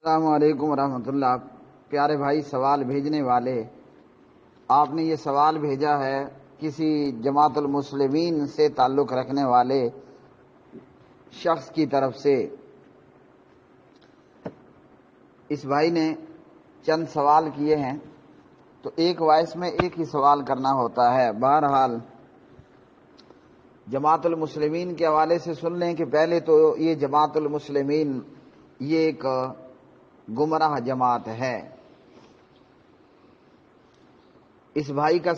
السلام علیکم ورحمۃ اللہ۔ پیارے بھائی سوال بھیجنے والے، آپ نے یہ سوال بھیجا ہے کسی جماعت المسلمین سے تعلق رکھنے والے شخص کی طرف سے۔ اس بھائی نے چند سوال کیے ہیں، تو ایک وائس میں ایک ہی سوال کرنا ہوتا ہے۔ بہرحال جماعت المسلمین کے حوالے سے سن لیں کہ پہلے تو یہ جماعت المسلمین یہ ایک گمراہ جماعت ہے۔ اس بھائی کا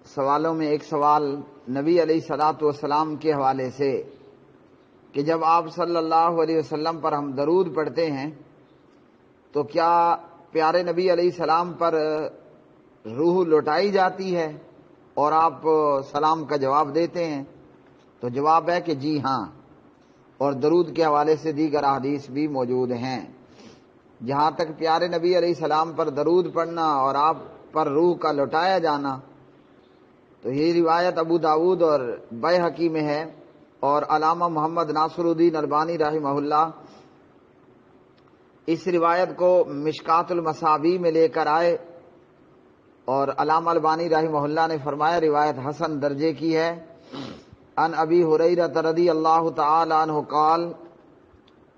سوالوں میں ایک سوال نبی علیہ الصلوۃ والسلام کے حوالے سے کہ جب آپ صلی اللہ علیہ وسلم پر ہم درود پڑھتے ہیں تو کیا پیارے نبی علیہ السلام پر روح لوٹائی جاتی ہے اور آپ سلام کا جواب دیتے ہیں؟ تو جواب ہے کہ جی ہاں، اور درود کے حوالے سے دیگر احادیث بھی موجود ہیں۔ جہاں تک پیارے نبی علیہ السلام پر درود پڑھنا اور آپ پر روح کا لوٹایا جانا، تو یہ روایت ابو داؤد اور بیہقی میں ہے، اور علامہ محمد ناصر الدین البانی رحمہ اللہ اس روایت کو مشکات المصابیح میں لے کر آئے، اور علامہ البانی رحمہ اللہ نے فرمایا روایت حسن درجے کی ہے۔ عن ابی ہریرہ رضی اللہ تعالی عنہ قال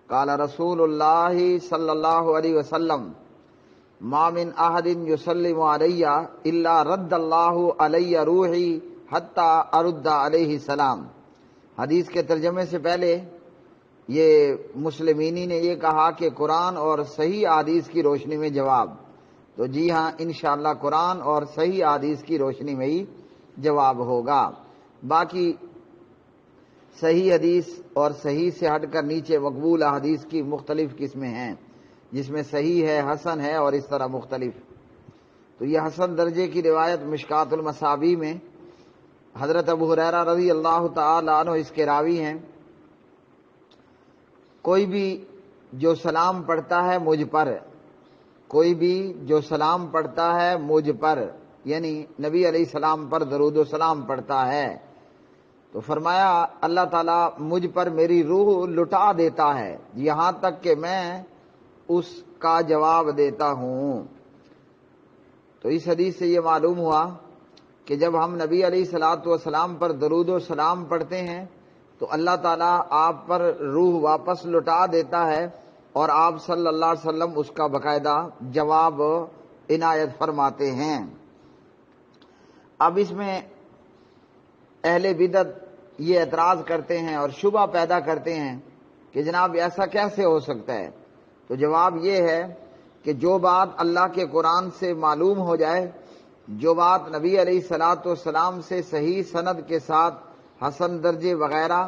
قال رسول اللہ صلی اللہ علیہ وسلم ما من احد یسلم علی الا رد اللہ علی روحی حتی ارد علیہ السلام۔ حدیث کے ترجمے سے پہلے یہ مسلمینی نے یہ کہا کہ قرآن اور صحیح حدیث کی روشنی میں جواب، تو جی ہاں انشاءاللہ قرآن اور صحیح حدیث کی روشنی میں ہی جواب ہوگا۔ باقی صحیح حدیث اور صحیح سے ہٹ کر نیچے مقبول حدیث کی مختلف قسمیں ہیں، جس میں صحیح ہے، حسن ہے، اور اس طرح مختلف۔ تو یہ حسن درجے کی روایت مشکات المصابیح میں حضرت ابو ہریرہ رضی اللہ تعالی عنہ اس کے راوی ہیں۔ کوئی بھی جو سلام پڑھتا ہے مجھ پر، کوئی بھی جو سلام پڑھتا ہے مجھ پر، یعنی نبی علیہ السلام پر درود و سلام پڑھتا ہے، تو فرمایا اللہ تعالیٰ مجھ پر میری روح لٹا دیتا ہے یہاں تک کہ میں اس کا جواب دیتا ہوں۔ تو اس حدیث سے یہ معلوم ہوا کہ جب ہم نبی علیہ الصلوۃ والسلام پر درود و سلام پڑھتے ہیں تو اللہ تعالیٰ آپ پر روح واپس لٹا دیتا ہے، اور آپ صلی اللہ علیہ وسلم اس کا باقاعدہ جواب عنایت فرماتے ہیں۔ اب اس میں اہل بدعت یہ اعتراض کرتے ہیں اور شبہ پیدا کرتے ہیں کہ جناب ایسا کیسے ہو سکتا ہے؟ تو جواب یہ ہے کہ جو بات اللہ کے قرآن سے معلوم ہو جائے، جو بات نبی علیہ الصلوۃ والسلام سے صحیح سند کے ساتھ حسن درجے وغیرہ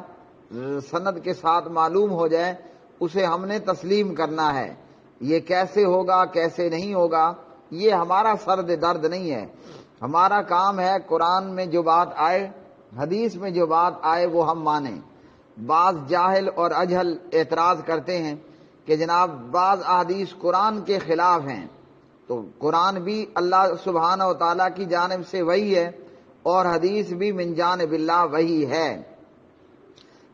سند کے ساتھ معلوم ہو جائے، اسے ہم نے تسلیم کرنا ہے۔ یہ کیسے ہوگا کیسے نہیں ہوگا یہ ہمارا سرد درد نہیں ہے۔ ہمارا کام ہے قرآن میں جو بات آئے، حدیث میں جو بات آئے وہ ہم مانیں۔ بعض جاہل اور اجہل اعتراض کرتے ہیں کہ جناب بعض احادیث قرآن کے خلاف ہیں، تو قرآن بھی اللہ سبحانہ و تعالیٰ کی جانب سے وحی ہے اور حدیث بھی من جانب اللہ وحی ہے۔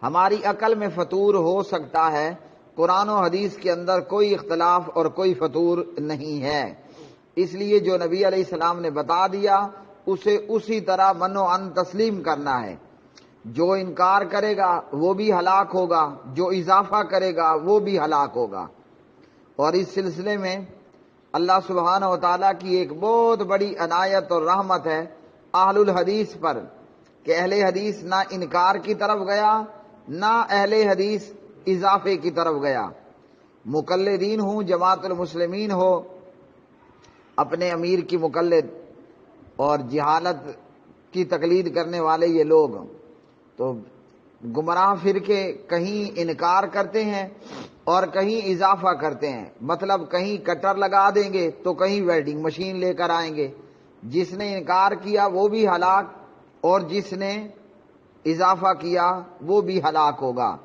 ہماری عقل میں فطور ہو سکتا ہے، قرآن و حدیث کے اندر کوئی اختلاف اور کوئی فطور نہیں ہے، اس لیے جو نبی علیہ السلام نے بتا دیا اسے اسی طرح من و عن تسلیم کرنا ہے۔ جو انکار کرے گا وہ بھی ہلاک ہوگا، جو اضافہ کرے گا وہ بھی ہلاک ہوگا۔ اور اس سلسلے میں اللہ سبحانہ و تعالیٰ کی ایک بہت بڑی عنایت اور رحمت ہے اہل الحدیث پر، کہ اہل حدیث نہ انکار کی طرف گیا نہ اہل حدیث اضافے کی طرف گیا۔ مقلدین ہوں، جماعت المسلمین ہو، اپنے امیر کی مقلد اور جہالت کی تقلید کرنے والے یہ لوگ، تو گمراہ فرقے کہیں انکار کرتے ہیں اور کہیں اضافہ کرتے ہیں، مطلب کہیں کٹر لگا دیں گے تو کہیں ویلڈنگ مشین لے کر آئیں گے۔ جس نے انکار کیا وہ بھی ہلاک، اور جس نے اضافہ کیا وہ بھی ہلاک ہوگا۔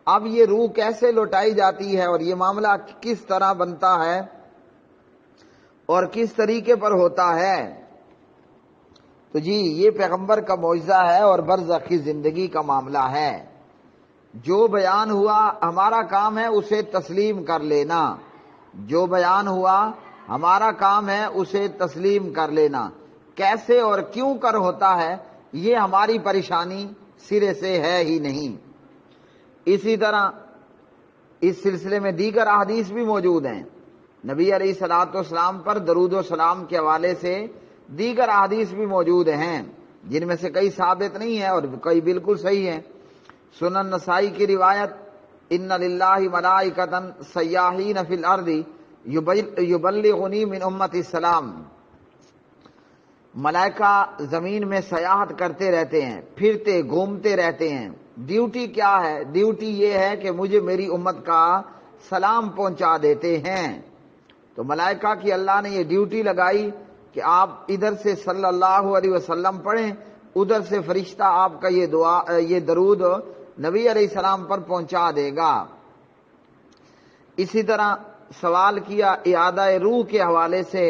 اب یہ روح کیسے لوٹائی جاتی ہے اور یہ معاملہ کس طرح بنتا ہے اور کس طریقے پر ہوتا ہے؟ تو جی یہ پیغمبر کا معجزہ ہے اور برزخی زندگی کا معاملہ ہے۔ جو بیان ہوا ہمارا کام ہے اسے تسلیم کر لینا، جو بیان ہوا ہمارا کام ہے اسے تسلیم کر لینا، کیسے اور کیوں کر ہوتا ہے یہ ہماری پریشانی سرے سے ہے ہی نہیں۔ اسی طرح اس سلسلے میں دیگر احادیث بھی موجود ہیں، نبی علیہ الصلوۃ والسلام پر درود و سلام کے حوالے سے دیگر احادیث بھی موجود ہیں، جن میں سے کئی ثابت نہیں ہیں اور کئی بالکل صحیح ہیں۔ سنن نسائی کی روایت، ان للہ ملائکۃ سیاحین فی الارض یبلغنی من امتی السلام، ملائکہ زمین میں سیاحت کرتے رہتے ہیں، پھرتے گھومتے رہتے ہیں۔ ڈیوٹی کیا ہے؟ ڈیوٹی یہ ہے کہ مجھے میری امت کا سلام پہنچا دیتے ہیں۔ تو ملائکہ کی اللہ نے یہ ڈیوٹی لگائی کہ آپ ادھر سے صلی اللہ علیہ وسلم پڑھیں، ادھر سے فرشتہ آپ کا یہ درود نبی علیہ السلام پر پہنچا دے گا۔ اسی طرح سوال کیا اعادہ روح کے حوالے سے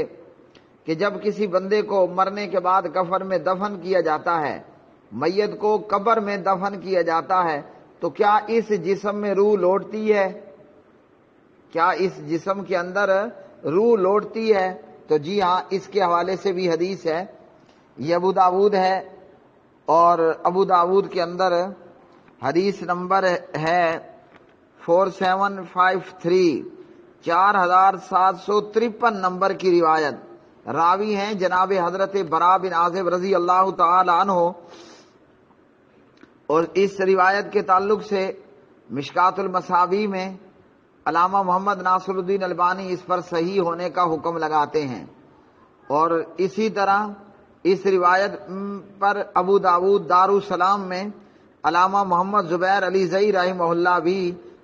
کہ جب کسی بندے کو مرنے کے بعد کفن میں دفن کیا جاتا ہے، میت کو قبر میں دفن کیا جاتا ہے، تو کیا اس جسم میں روح لوٹتی ہے؟ کیا اس جسم کے اندر روح لوٹتی ہے؟ تو جی ہاں، اس کے حوالے سے بھی حدیث ہے، یہ ابو داود ہے، اور ابو داود کے اندر حدیث نمبر ہے 4753، 4753 نمبر کی روایت۔ راوی ہیں جناب حضرت براء بن عازب رضی اللہ تعالی عنہ، اور اس روایت کے تعلق سے مشکات المصابیح میں علامہ محمد ناصر الدین البانی اس پر صحیح ہونے کا حکم لگاتے ہیں، اور اسی طرح اس روایت پر ابو داود دارالسلام میں علامہ محمد زبیر علی زئی رحمہ اللہ بھی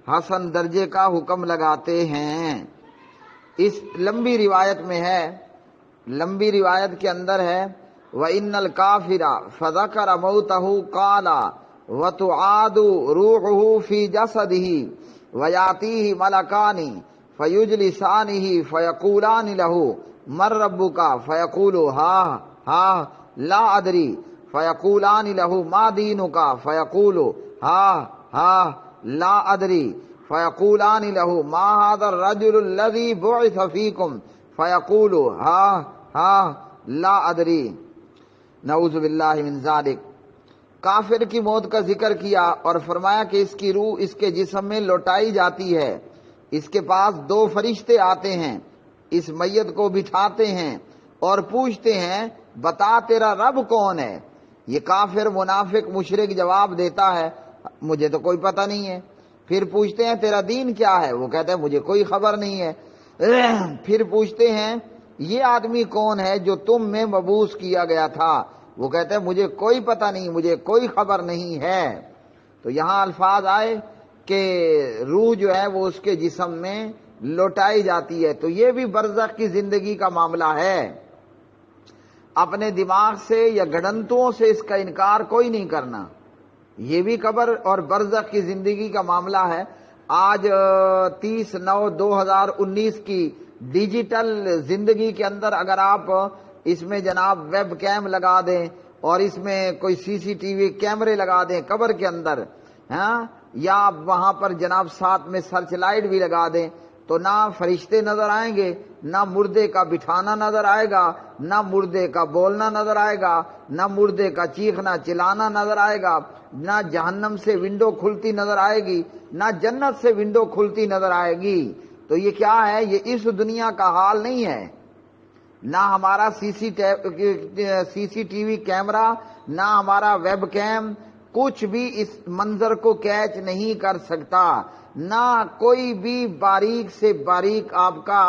حسن درجے کا حکم لگاتے ہیں۔ اس لمبی روایت میں ہے، لمبی روایت کے اندر ہے وَإِنَّ الْكَافِرَ فَذَكَرَ مَوْتَهُ قَالَ وَتُعَادُ رُوحُهُ فِي جَسَدِهِ وَيَأْتِيهِ مَلَكَانِ فَيُجْلِسَانِهِ فَيَقُولَانِ لَهُ مَن رَّبُّكَ فَيَقُولُ هَا لَا أَدْرِي فَيَقُولَانِ لَهُ مَا دِينُكَ فَيَقُولُ هَا لَا أَدْرِي فَيَقُولَانِ لَهُ مَا هَذَا الرَّجُلُ الَّذِي بُعِثَ فِيكُمْ فَيَقُولُ هَا لَا أَدْرِي۔ نعوذ باللہ من ذالک۔ کافر کی موت کا ذکر کیا اور فرمایا کہ اس کی روح اس کے جسم میں لوٹائی جاتی ہے، اس کے پاس دو فرشتے آتے ہیں، اس میت کو بٹھاتے ہیں اور پوچھتے ہیں بتا تیرا رب کون ہے؟ یہ کافر منافق مشرک جواب دیتا ہے مجھے تو کوئی پتہ نہیں ہے۔ پھر پوچھتے ہیں تیرا دین کیا ہے؟ وہ کہتا ہے مجھے کوئی خبر نہیں ہے۔ پھر پوچھتے ہیں یہ آدمی کون ہے جو تم میں مبعوث کیا گیا تھا؟ وہ کہتے ہیں مجھے کوئی پتہ نہیں، مجھے کوئی خبر نہیں ہے۔ تو یہاں الفاظ آئے کہ روح جو ہے وہ اس کے جسم میں لوٹائی جاتی ہے، تو یہ بھی برزخ کی زندگی کا معاملہ ہے۔ اپنے دماغ سے یا گھڑنتوں سے اس کا انکار کوئی نہیں کرنا، یہ بھی قبر اور برزخ کی زندگی کا معاملہ ہے۔ آج 30/9/2019 کی ڈیجیٹل زندگی کے اندر اگر آپ اس میں جناب ویب کیم لگا دیں اور اس میں کوئی CCTV کیمرے لگا دیں قبر کے اندر، یا وہاں پر جناب ساتھ میں سرچ لائٹ بھی لگا دیں، تو نہ فرشتے نظر آئیں گے، نہ مردے کا بٹھانا نظر آئے گا، نہ مردے کا بولنا نظر آئے گا، نہ مردے کا چیخنا چلانا نظر آئے گا، نہ جہنم سے ونڈو کھلتی نظر آئے گی، نہ جنت سے ونڈو کھلتی نظر آئے گی۔ تو یہ کیا ہے؟ یہ اس دنیا کا حال نہیں ہے۔ نہ ہمارا CCTV کیمرہ، نہ ہمارا ویب کیم کچھ بھی اس منظر کو کیچ نہیں کر سکتا، نہ کوئی بھی باریک سے باریک آپ کا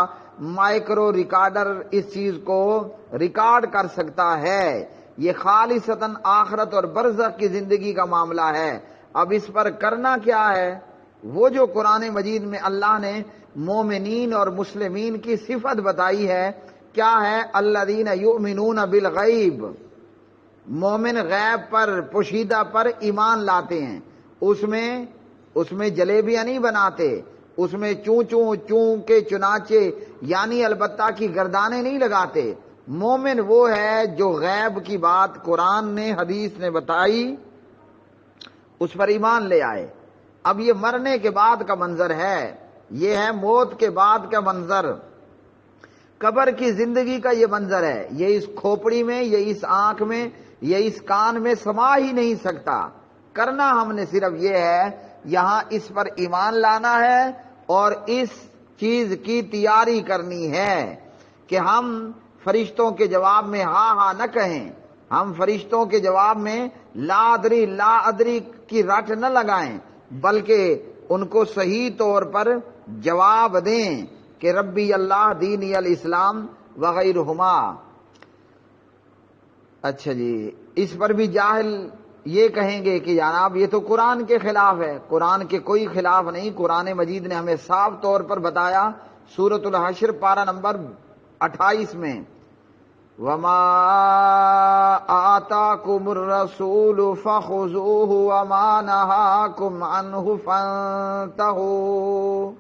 مائکرو ریکارڈر اس چیز کو ریکارڈ کر سکتا ہے۔ یہ خالصتاً آخرت اور برزخ کی زندگی کا معاملہ ہے۔ اب اس پر کرنا کیا ہے؟ وہ جو قرآن مجید میں اللہ نے مومنین اور مسلمین کی صفت بتائی ہے، کیا ہے؟ الذین یؤمنون بالغیب، مومن غیب پر، پوشیدہ پر ایمان لاتے ہیں۔ اس میں جلیبیاں نہیں بناتے، اس میں چوں چوں چوں کے چنانچے یعنی البتہ کی گردانے نہیں لگاتے۔ مومن وہ ہے جو غیب کی بات قرآن نے حدیث نے بتائی اس پر ایمان لے آئے۔ اب یہ مرنے کے بعد کا منظر ہے، یہ ہے موت کے بعد کا منظر، قبر کی زندگی کا یہ منظر ہے، یہ اس کھوپڑی میں، یہ اس آنکھ میں، یہ اس کان میں سما ہی نہیں سکتا۔ کرنا ہم نے صرف یہ ہے، یہاں اس پر ایمان لانا ہے اور اس چیز کی تیاری کرنی ہے کہ ہم فرشتوں کے جواب میں ہاں ہاں نہ کہیں، ہم فرشتوں کے جواب میں لا ادری لا ادری کی رٹ نہ لگائیں، بلکہ ان کو صحیح طور پر جواب دیں کہ ربی اللہ دینی الاسلام وغیرہما۔ اچھا جی، اس پر بھی جاہل یہ کہیں گے کہ جناب یہ تو قرآن کے خلاف ہے۔ قرآن کے کوئی خلاف نہیں، قرآن مجید نے ہمیں صاف طور پر بتایا سورۃ الحشر پارہ نمبر 28 میں، وما آتاکم الرسول فخذوہ وما نہاکم عنہ فانتہوا،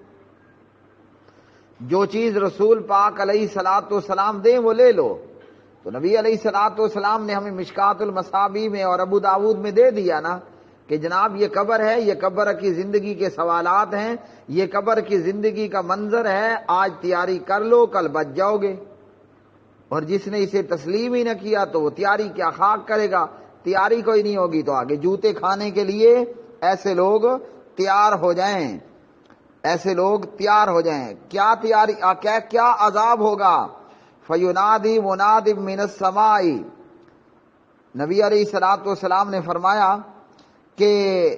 جو چیز رسول پاک علیہ الصلوۃ والسلام دیں وہ لے لو۔ تو نبی علیہ الصلوۃ والسلام نے ہمیں مشکات المصابیح میں اور ابو داود میں دے دیا نا کہ جناب یہ قبر ہے، یہ قبر کی زندگی کے سوالات ہیں، یہ قبر کی زندگی کا منظر ہے، آج تیاری کر لو کل بچ جاؤ گے۔ اور جس نے اسے تسلیم ہی نہ کیا تو وہ تیاری کیا خاک کرے گا، تیاری کوئی نہیں ہوگی تو آگے جوتے کھانے کے لیے ایسے لوگ تیار ہو جائیں، ایسے لوگ تیار ہو جائیں۔ کیا تیاری، کیا عذاب ہوگا؟ فَيُنَادِي مُنَادٍ مِّنَ السَّمَاءِ، نبی علیہ الصلوۃ والسلام نے فرمایا کہ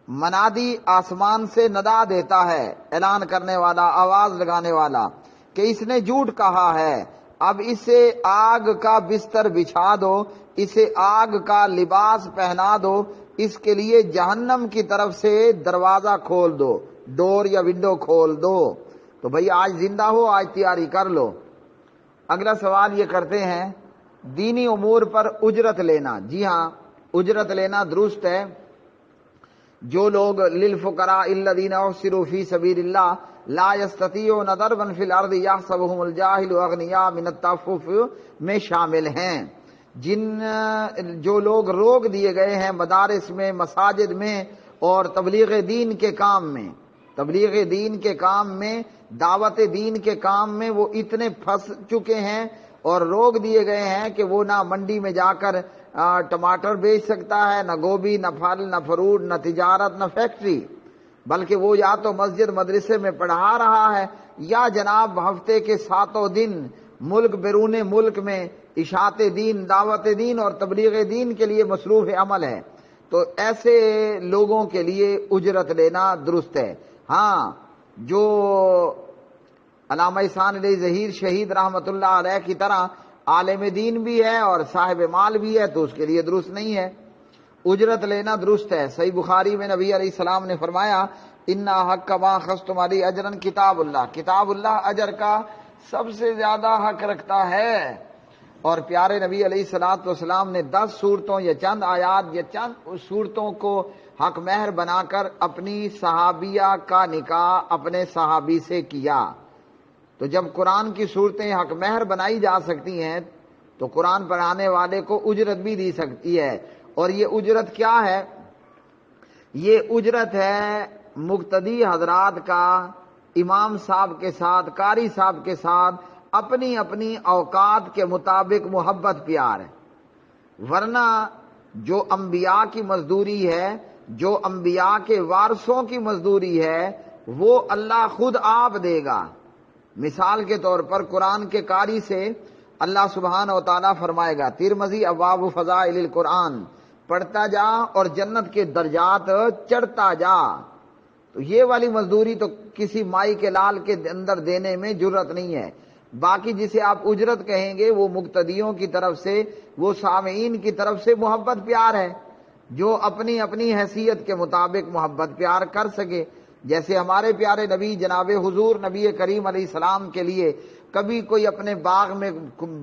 منادی آسمان سے ندا دیتا ہے، اعلان کرنے والا، آواز لگانے والا، کہ اس نے جھوٹ کہا ہے، اب اسے آگ کا بستر بچھا دو، اسے آگ کا لباس پہنا دو، اس کے لیے جہنم کی طرف سے دروازہ کھول دو، ڈور یا ونڈو کھول دو۔ تو بھئی آج زندہ ہو، آج تیاری کر لو۔ اگلا سوال یہ کرتے ہیں دینی امور پر اجرت لینا۔ جی ہاں، اجرت لینا درست ہے۔ جو لوگ للفقراء الذین احصروا فی سبیل اللہ لا یستطیعون ضربا فی الارض یحسبهم الجاہل اغنیاء من التعفف میں شامل ہیں، جو لوگ روک دیے گئے ہیں مدارس میں، مساجد میں اور تبلیغ دین کے کام میں، تبلیغ دین کے کام میں، دعوت دین کے کام میں وہ اتنے پھنس چکے ہیں اور روک دیے گئے ہیں کہ وہ نہ منڈی میں جا کر ٹماٹر بیچ سکتا ہے، نہ گوبھی، نہ پھل، نہ فروٹ، نہ تجارت، نہ فیکٹری، بلکہ وہ یا تو مسجد مدرسے میں پڑھا رہا ہے یا جناب ہفتے کے 7 دن ملک بیرون ملک میں اشاعت دین، دعوت دین اور تبلیغ دین کے لیے مصروف عمل ہے۔ تو ایسے لوگوں کے لیے اجرت لینا درست ہے۔ ہاں، جو علامہ احسان علی ظہیر شہید رحمۃ اللہ علیہ کی طرح عالم دین بھی ہے اور صاحب مال بھی ہے تو اس کے لیے درست نہیں ہے، اجرت لینا درست ہے۔ صحیح بخاری میں نبی علیہ السلام نے فرمایا انا حق ما خستم علی اجرن کتاب اللہ، کتاب اللہ اجر کا سب سے زیادہ حق رکھتا ہے۔ اور پیارے نبی علیہ الصلوۃ والسلام نے 10 صورتوں یا چند آیات یا چند صورتوں کو حق مہر بنا کر اپنی صحابیہ کا نکاح اپنے صحابی سے کیا۔ تو جب قرآن کی صورتیں حق مہر بنائی جا سکتی ہیں تو قرآن پڑھانے والے کو اجرت بھی دی سکتی ہے۔ اور یہ اجرت کیا ہے؟ یہ اجرت ہے مقتدی حضرات کا امام صاحب کے ساتھ، قاری صاحب کے ساتھ اپنی اپنی اوقات کے مطابق محبت پیار ہے، ورنہ جو انبیاء کی مزدوری ہے، جو انبیاء کے وارثوں کی مزدوری ہے، وہ اللہ خود آپ دے گا۔ مثال کے طور پر قرآن کے قاری سے اللہ سبحانہ و تعالیٰ فرمائے گا ترمذی ابواب فضائل القرآن، پڑھتا جا اور جنت کے درجات چڑھتا جا۔ تو یہ والی مزدوری تو کسی مائی کے لال کے اندر دینے میں جرت نہیں ہے۔ باقی جسے آپ اجرت کہیں گے وہ مقتدیوں کی طرف سے، وہ سامعین کی طرف سے محبت پیار ہے، جو اپنی اپنی حیثیت کے مطابق محبت پیار کر سکے۔ جیسے ہمارے پیارے نبی جناب حضور نبی کریم علیہ السلام کے لیے کبھی کوئی اپنے باغ میں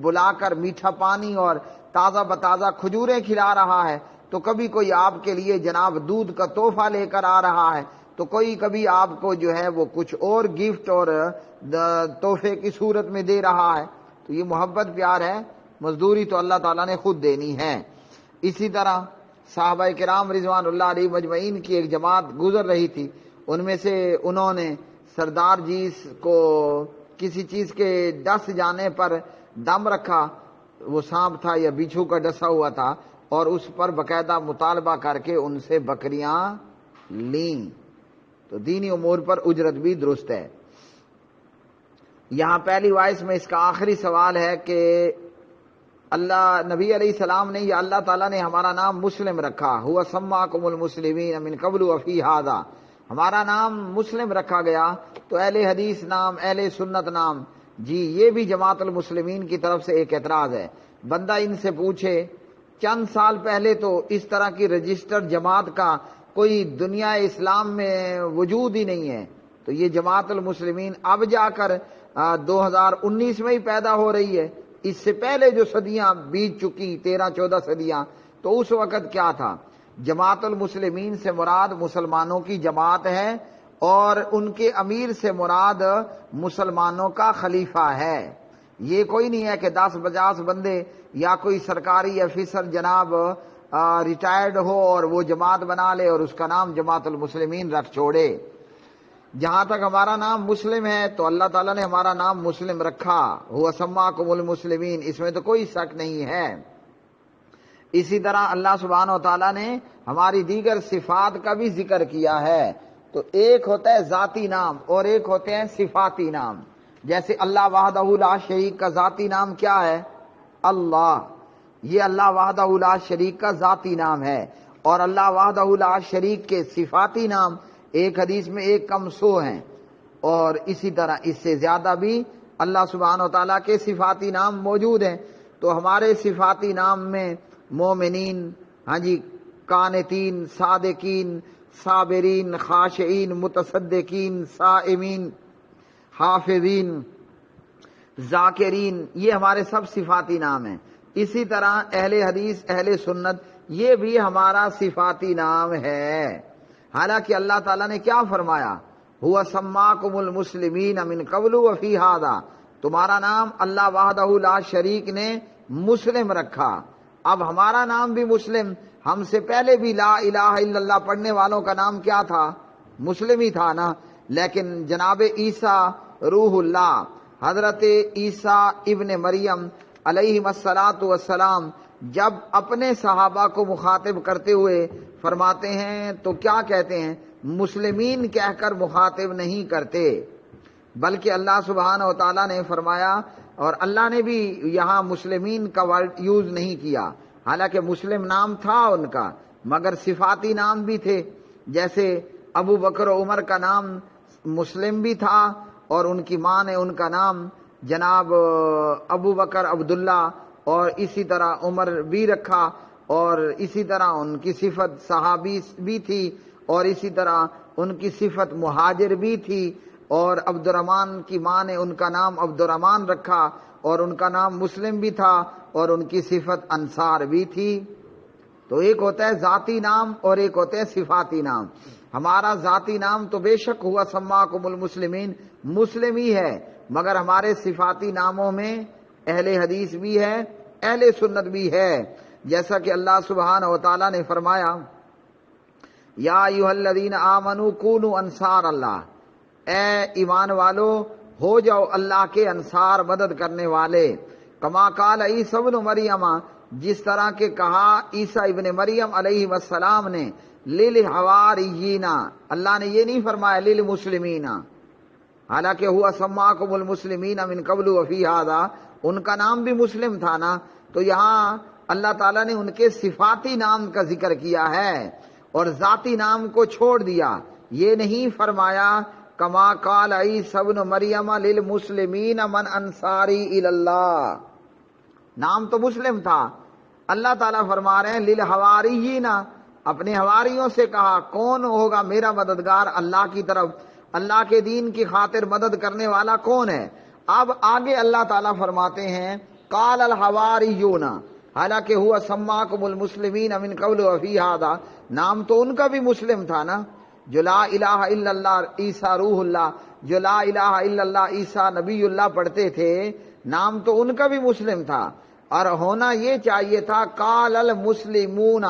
بلا کر میٹھا پانی اور تازہ بتازہ کھجوریں کھلا رہا ہے، تو کبھی کوئی آپ کے لیے جناب دودھ کا تحفہ لے کر آ رہا ہے، تو کوئی کبھی آپ کو جو ہے وہ کچھ اور گفٹ اور تحفے کی صورت میں دے رہا ہے۔ تو یہ محبت پیار ہے، مزدوری تو اللہ تعالیٰ نے خود دینی ہے۔ اسی طرح صحابہ کرام رضوان اللہ علیہ مجمعین کی ایک جماعت گزر رہی تھی، ان میں سے انہوں نے سردار جی کو کسی چیز کے ڈس جانے پر دم رکھا، وہ سانپ تھا یا بچھو کا ڈسا ہوا تھا، اور اس پر باقاعدہ مطالبہ کر کے ان سے بکریاں لیں۔ تو دینی امور پر اجرت بھی درست ہے۔ یہاں پہلی وائس میں اس کا آخری سوال ہے کہ اللہ نبی علیہ السلام نے یا اللہ تعالیٰ نے ہمارا نام مسلم رکھا، ہوا سماکم المسلمین من قبل وفی ھذا، ہمارا نام مسلم رکھا گیا، تو اہل حدیث نام، اہل سنت نام، جی یہ بھی جماعت المسلمین کی طرف سے ایک اعتراض ہے۔ بندہ ان سے پوچھے چند سال پہلے تو اس طرح کی رجسٹرڈ جماعت کا کوئی دنیا اسلام میں وجود ہی نہیں ہے، تو یہ جماعت المسلمین اب جا کر 2019 میں ہی پیدا ہو رہی ہے، اس سے پہلے جو صدیاں بیت چکی 13-14 صدیاں، تو اس وقت کیا تھا؟ جماعت المسلمین سے مراد مسلمانوں کی جماعت ہے، اور ان کے امیر سے مراد مسلمانوں کا خلیفہ ہے۔ یہ کوئی نہیں ہے کہ 10-50 بندے یا کوئی سرکاری افیسر جناب ریٹائرڈ ہو اور وہ جماعت بنا لے اور اس کا نام جماعت المسلمین رکھ چھوڑے۔ جہاں تک ہمارا نام مسلم ہے تو اللہ تعالیٰ نے ہمارا نام مسلم رکھا، ہوا سماکم المسلمین، اس میں تو کوئی شک نہیں ہے۔ اسی طرح اللہ سبحانہ و تعالیٰ نے ہماری دیگر صفات کا بھی ذکر کیا ہے، تو ایک ہوتا ہے ذاتی نام اور ایک ہوتے ہیں صفاتی نام۔ جیسے اللہ وحدہ لا شریک کا ذاتی نام کیا ہے؟ اللہ، یہ اللہ وحدہ لا شریک کا ذاتی نام ہے، اور اللہ وحدہ لا شریک کے صفاتی نام ایک حدیث میں 1 کم 100 ہیں، اور اسی طرح اس سے زیادہ بھی اللہ سبحانہ و تعالیٰ کے صفاتی نام موجود ہیں۔ تو ہمارے صفاتی نام میں مومنین، ہاں جی، قانتین، صادقین، صابرین، خاشعین، متصدقین، صائمین، حافظین، ذاکرین، یہ ہمارے سب صفاتی نام ہیں۔ اسی طرح اہل حدیث، اہل سنت، یہ بھی ہمارا صفاتی نام ہے۔ حالانکہ اللہ تعالیٰ نے کیا فرمایا؟ ہوا سماکم المسلمین من قبل وفی ھذا، تمہارا نام اللہ وحدہ لا شریک نے مسلم رکھا۔ اب ہمارا نام بھی مسلم، ہم سے پہلے بھی لا الہ الا اللہ پڑھنے والوں کا نام کیا تھا؟ مسلم ہی تھا نا۔ لیکن جناب عیسیٰ روح اللہ، حضرت عیسیٰ ابن مریم علیہ الصلاۃ والسلام جب اپنے صحابہ کو مخاطب کرتے ہوئے فرماتے ہیں تو کیا کہتے ہیں؟ مسلمین کہہ کر مخاطب نہیں کرتے، بلکہ اللہ سبحانہ و تعالیٰ نے فرمایا، اور اللہ نے بھی یہاں مسلمین کا ورڈ یوز نہیں کیا، حالانکہ مسلم نام تھا ان کا، مگر صفاتی نام بھی تھے۔ جیسے ابو بکر و عمر کا نام مسلم بھی تھا، اور ان کی ماں نے ان کا نام جناب ابو بکر عبداللہ اور اسی طرح عمر بھی رکھا، اور اسی طرح ان کی صفت صحابی بھی تھی، اور اسی طرح ان کی صفت مہاجر بھی تھی، اور عبد الرحمن کی ماں نے ان کا نام عبد الرحمن رکھا، اور ان کا نام مسلم بھی تھا، اور ان کی صفت انصار بھی تھی۔ تو ایک ہوتا ہے ذاتی نام اور ایک ہوتے ہیں صفاتی نام۔ ہمارا ذاتی نام تو بے شک ہوا سماکم المسلمین مسلم ہی ہے، مگر ہمارے صفاتی ناموں میں اہل حدیث بھی ہے، اہل سنت بھی ہے، جیسا کہ اللہ سبحانہ و تعالیٰ نے فرمایا، یا ایھا الذین آمنوا کونوا انصار اللہ، اے ایمان والو ہو جاؤ اللہ کے انصار، مدد کرنے والے۔ کما قال عیسی ابن مریم، جس طرح کہ کہا عیسیٰ ابن مریم علیہ السلام نے، للحواریین، اللہ نے یہ نہیں فرمایا للمسلمین، حالانکہ ہوا سماکم المسلمین من قبل وفی ھذا، ان کا نام بھی مسلم تھا نا۔ تو یہاں اللہ تعالیٰ نے ان کے صفاتی نام کا ذکر کیا ہے اور ذاتی نام کو چھوڑ دیا، یہ نہیں فرمایا کما قال عیسی ابن مریم للمسلمین من انصاری الی اللہ، نام تو مسلم تھا۔ اللہ تعالیٰ فرما رہے ہیں للحواریین، اپنے حواریوں سے کہا کون ہوگا میرا مددگار اللہ کی طرف، اللہ کے دین کی خاطر مدد کرنے والا کون ہے؟ اب آگے اللہ تعالیٰ فرماتے ہیں قال الحواریون، حالانکہ ہوا سماکم المسلمین من قبل وفی ھذا، نام تو ان کا بھی مسلم تھا نا، جو لا الہ الا اللہ عیسیٰ روح اللہ، جو لا الہ الا اللہ عیسیٰ نبی اللہ پڑھتے تھے، نام تو ان کا بھی مسلم تھا، اور ہونا یہ چاہیے تھا قال المسلمون،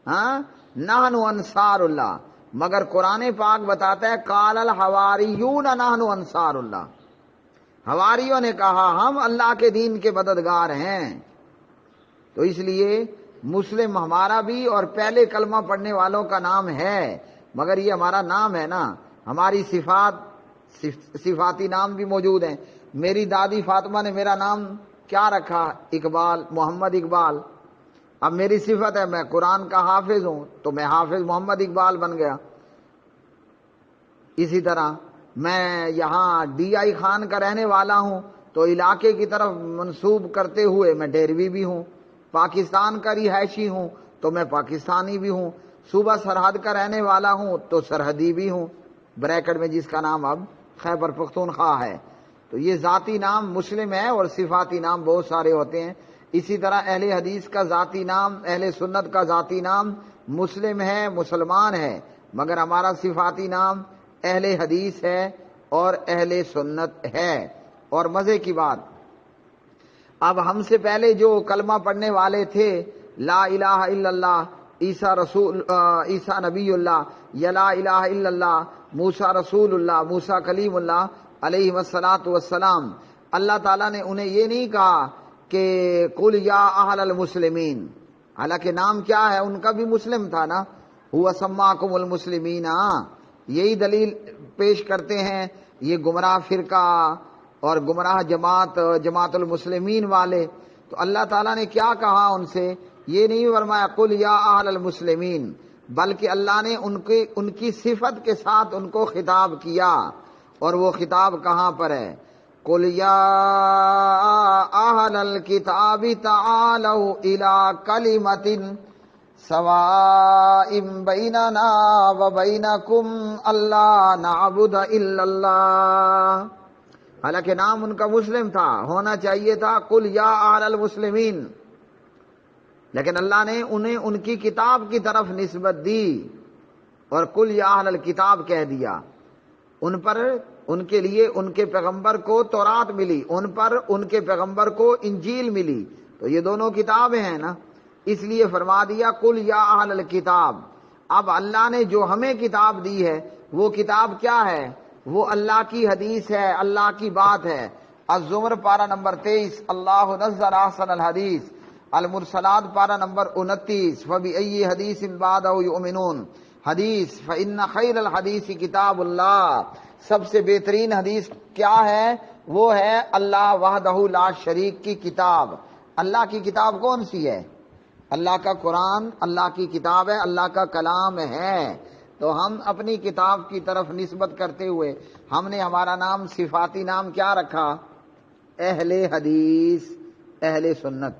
ہاں نحن انصار اللہ، مگر قرآن پاک بتاتا ہے قال الحواریون نحن انصار اللہ، حواریوں نے کہا ہم اللہ کے دین کے مددگار ہیں۔ تو اس لیے مسلم ہمارا بھی اور پہلے کلمہ پڑھنے والوں کا نام ہے، مگر یہ ہمارا نام ہے نا، ہماری صفاتی نام بھی موجود ہیں۔ میری دادی فاطمہ نے میرا نام کیا رکھا؟ اقبال، محمد اقبال۔ اب میری صفت ہے میں قرآن کا حافظ ہوں تو میں حافظ محمد اقبال بن گیا۔ اسی طرح میں یہاں ڈی آئی خان کا رہنے والا ہوں تو علاقے کی طرف منسوب کرتے ہوئے میں ڈیروی بھی ہوں، پاکستان کا رہائشی ہوں تو میں پاکستانی بھی ہوں، صوبہ سرحد کا رہنے والا ہوں تو سرحدی بھی ہوں، بریکٹ میں جس کا نام اب خیبر پختونخوا ہے۔ تو یہ ذاتی نام مسلم ہے اور صفاتی نام بہت سارے ہوتے ہیں۔ اسی طرح اہل حدیث کا ذاتی نام، اہل سنت کا ذاتی نام مسلم ہے، مسلمان ہے، مگر ہمارا صفاتی نام اہل حدیث ہے اور اہل سنت ہے۔ اور مزے کی بات، اب ہم سے پہلے جو کلمہ پڑھنے والے تھے لا الہ الا اللہ، عیسیٰ نبی اللہ، یا لا الہ الا اللہ، موسیٰ رسول اللہ، موسیٰ کلیم اللہ علیہ الصلاۃ والسلام، اللہ تعالیٰ نے انہیں یہ نہیں کہا کہ قل یا اہل المسلمین، حالانکہ نام کیا ہے ان کا بھی مسلم تھا نا، ہوا سماکم المسلمین۔ یہی دلیل پیش کرتے ہیں یہ گمراہ فرقہ اور گمراہ جماعت المسلمین والے۔ تو اللہ تعالیٰ نے کیا کہا ان سے؟ یہ نہیں فرمایا قل یا اہل المسلمین، بلکہ اللہ نے ان کی صفت کے ساتھ ان کو خطاب کیا، اور وہ خطاب کہاں پر ہے؟ قل یا اہل الکتاب تعالوا الی کلمۃ سواء بیننا وبینکم الا نعبد الا اللہ۔ حالانکہ نام ان کا مسلم تھا، ہونا چاہیے تھا قل یا اہل المسلمین، لیکن اللہ نے انہیں ان کی کتاب کی طرف نسبت دی اور قل یا اہل الکتاب کہہ دیا۔ ان پر ان کے لیے ان کے پیغمبر کو تورات ملی، ان پر ان کے پیغمبر کو انجیل ملی، تو یہ دونوں کتابیں ہیں نا، اس لیے فرما دیا قل یا اہل الکتاب۔ اب اللہ نے جو ہمیں کتاب دی ہے وہ کتاب کیا ہے؟ وہ اللہ کی حدیث ہے، اللہ کی بات ہے۔ الزمر پارہ نمبر 23، اللہ نزل احسن الحدیث، المرسلات پارہ نمبر 29، فبأی حدیث بعدہ یؤمنون، حدیث فإن خیر الحدیث کتاب اللہ، سب سے بہترین حدیث کیا ہے؟ وہ ہے اللہ وحدہ لا شریک کی کتاب۔ اللہ کی کتاب کون سی ہے؟ اللہ کا قرآن اللہ کی کتاب ہے، اللہ کا کلام ہے۔ تو ہم اپنی کتاب کی طرف نسبت کرتے ہوئے ہم نے ہمارا نام صفاتی نام کیا رکھا؟ اہل حدیث، اہل سنت۔